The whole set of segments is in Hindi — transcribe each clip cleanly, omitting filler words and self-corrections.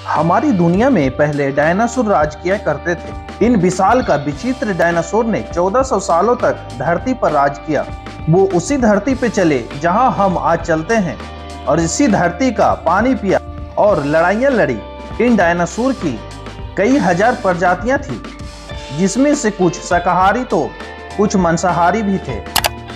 हमारी दुनिया में पहले डायनासोर राज किया करते थे। इन विशाल का विचित्र डायनासोर ने 1400 सालों तक धरती पर राज किया। वो उसी धरती पे चले जहां हम आज चलते हैं और इसी धरती का पानी पिया और लड़ाइयां लड़ी। इन डायनासोर की कई हजार प्रजातियां थी, जिसमें से कुछ शाकाहारी तो कुछ मांसाहारी भी थे।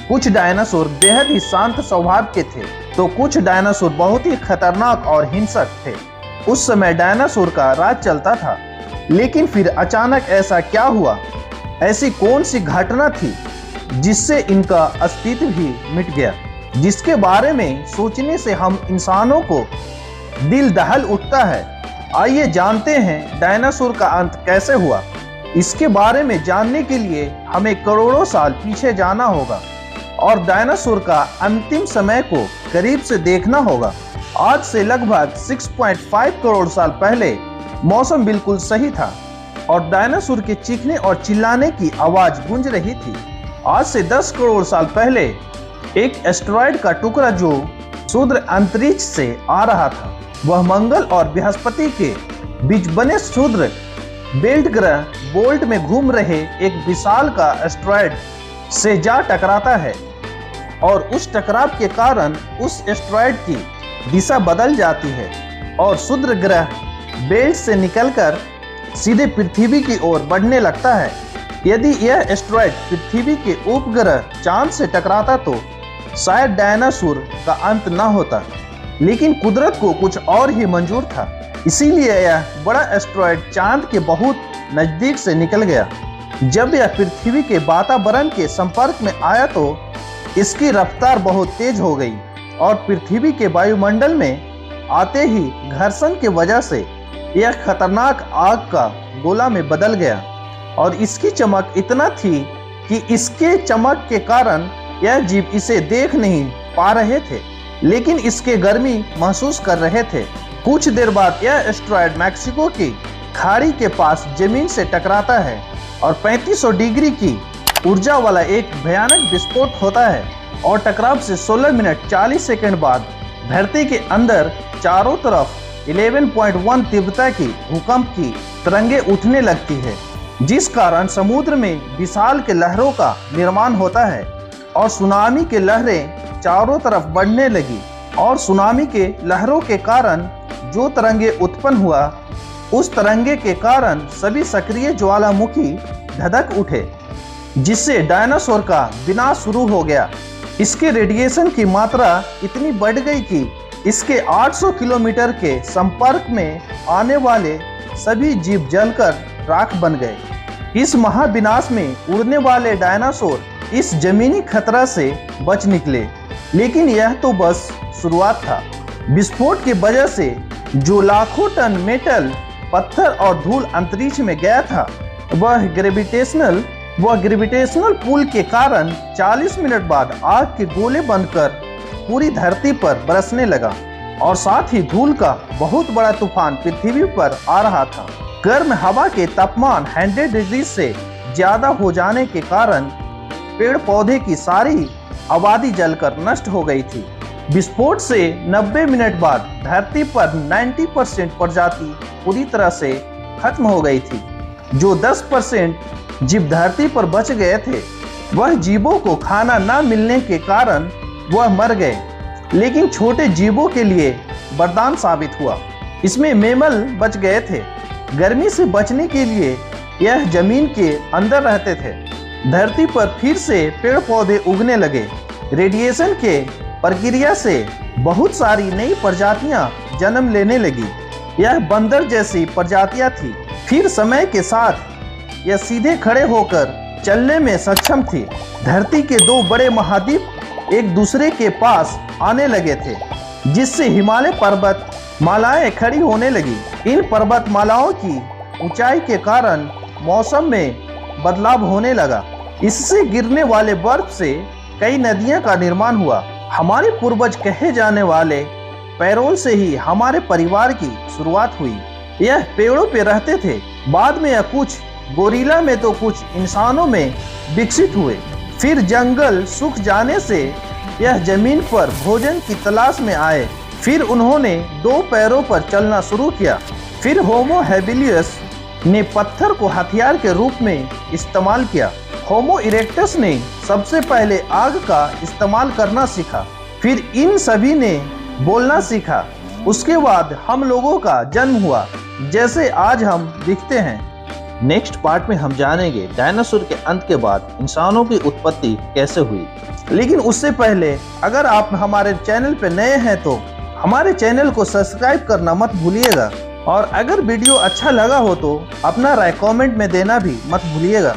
कुछ डायनासोर बेहद ही शांत स्वभाव के थे तो कुछ डायनासोर बहुत ही खतरनाक और हिंसक थे। उस समय डायनासोर का राज चलता था, लेकिन फिर अचानक ऐसा क्या हुआ? ऐसी कौन सी घटना थी जिससे इनका अस्तित्व ही मिट गया, जिसके बारे में सोचने से हम इंसानों को दिल दहल उठता है। आइए जानते हैं डायनासोर का अंत कैसे हुआ। इसके बारे में जानने के लिए हमें करोड़ों साल पीछे जाना होगा और डायनासोर का अंतिम समय को करीब से देखना होगा। आज से लगभग 6.5 करोड़ साल पहले मौसम बिल्कुल सही था और डायनासोर के चीखने और चिल्लाने की आवाज गूंज रही थी। आज से 10 करोड़ साल पहले एक एस्टेरॉयड का टुकड़ा जो क्षुद्र अंतरिक्ष से आ रहा था, वह मंगल और बृहस्पति के बीच बने क्षुद्र बेल्ट ग्रह बोल्ट में घूम रहे एक विशाल का एस्टेरॉयड से जा टकराता है और उस टकराव के कारण उस एस्टेरॉयड की दिशा बदल जाती है और क्षुद्र ग्रह बेल्ट से निकलकर सीधे पृथ्वी की ओर बढ़ने लगता है। यदि यह एस्टेरॉयड पृथ्वी के उपग्रह चांद से टकराता तो शायद डायनासोर का अंत न होता, लेकिन कुदरत को कुछ और ही मंजूर था। इसीलिए यह बड़ा एस्टेरॉयड चांद के बहुत नजदीक से निकल गया। जब यह पृथ्वी के वातावरण के संपर्क में आया तो इसकी रफ्तार बहुत तेज हो गई और पृथ्वी के वायुमंडल में आते ही घर्षण के वजह से यह खतरनाक आग का गोला में बदल गया और इसकी चमक इतना थी कि इसके चमक के कारण यह जीव इसे देख नहीं पा रहे थे, लेकिन इसके गर्मी महसूस कर रहे थे। कुछ देर बाद यह एस्टेरॉयड मैक्सिको की खाड़ी के पास जमीन से टकराता है और 3500 डिग्री की ऊर्जा वाला एक भयानक विस्फोट होता है और टकराव से 16 मिनट 40 सेकंड बाद धरती के अंदर चारों तरफ 11.1 तीव्रता की भूकंप की तरंगे उठने लगती है, जिस कारण समुद्र में विशाल के लहरों का निर्माण होता है और सुनामी के लहरें चारों तरफ बढ़ने लगी। और सुनामी के लहरों के कारण जो तरंगे उत्पन्न हुआ, उस तरंगे के कारण सभी सक्रिय ज्वालामुखी धधक उठे, जिससे डायनासोर का विनाश शुरू हो गया। इसके रेडिएशन की मात्रा इतनी बढ़ गई कि इसके 800 किलोमीटर के संपर्क में आने वाले सभी जीव जलकर राख बन गए। इस महाविनाश में उड़ने वाले डायनासोर इस जमीनी खतरा से बच निकले, लेकिन यह तो बस शुरुआत था। विस्फोट की वजह से जो लाखों टन मेटल, पत्थर और धूल अंतरिक्ष में गया था, वह ग्रेविटेशनल पुल के कारण 40 मिनट बाद आग के गोले बनकर पूरी धरती पर बरसने लगा और साथ ही धूल का बहुत बड़ा तूफान पृथ्वी पर आ रहा था। गर्म हवा के तापमान 100 डिग्री से ज्यादा हो जाने के कारण पेड़ पौधे की सारी आबादी जलकर नष्ट हो गई थी। विस्फोट से 90 मिनट बाद धरती पर 90% प्रजाति पूरी तरह से खत्म हो गई थी। जो 10% जीव धरती पर बच गए थे, वह जीवों को खाना न मिलने के कारण वह मर गए, लेकिन छोटे जीवों के लिए वरदान साबित हुआ। इसमें मैमल बच गए थे। गर्मी से बचने के लिए यह जमीन के अंदर रहते थे। धरती पर फिर से पेड़ पौधे उगने लगे। रेडिएशन के प्रक्रिया से बहुत सारी नई प्रजातियां जन्म लेने लगी। यह बंदर जैसी प्रजातियां थी। फिर समय के साथ यह सीधे खड़े होकर चलने में सक्षम थी। धरती के दो बड़े महाद्वीप एक दूसरे के पास आने लगे थे, जिससे हिमालय पर्वत मालाएं खड़ी होने लगी। इन पर्वतमालाओं की ऊंचाई के कारण मौसम में बदलाव होने लगा। इससे गिरने वाले बर्फ से कई नदियों का निर्माण हुआ। हमारे पूर्वज कहे जाने वाले पैरोल से ही हमारे परिवार की शुरुआत हुई। यह पेड़ों पे रहते थे। बाद में यह कुछ गोरिल्ला में तो कुछ इंसानों में विकसित हुए। फिर जंगल सूख जाने से यह जमीन पर भोजन की तलाश में आए। फिर उन्होंने दो पैरों पर चलना शुरू किया। फिर होमो हैबिलियस ने पत्थर को हथियार के रूप में इस्तेमाल किया। होमो इरेक्टस ने सबसे पहले आग का इस्तेमाल करना सीखा। फिर इन सभी ने बोलना सीखा। उसके बाद हम लोगों का जन्म हुआ जैसे आज हम दिखते हैं। नेक्स्ट पार्ट में हम जानेंगे डायनासोर के अंत के बाद इंसानों की उत्पत्ति कैसे हुई। लेकिन उससे पहले अगर आप हमारे चैनल पे नए हैं तो हमारे चैनल को सब्सक्राइब करना मत भूलिएगा, और अगर वीडियो अच्छा लगा हो तो अपना राय कमेंट में देना भी मत भूलिएगा।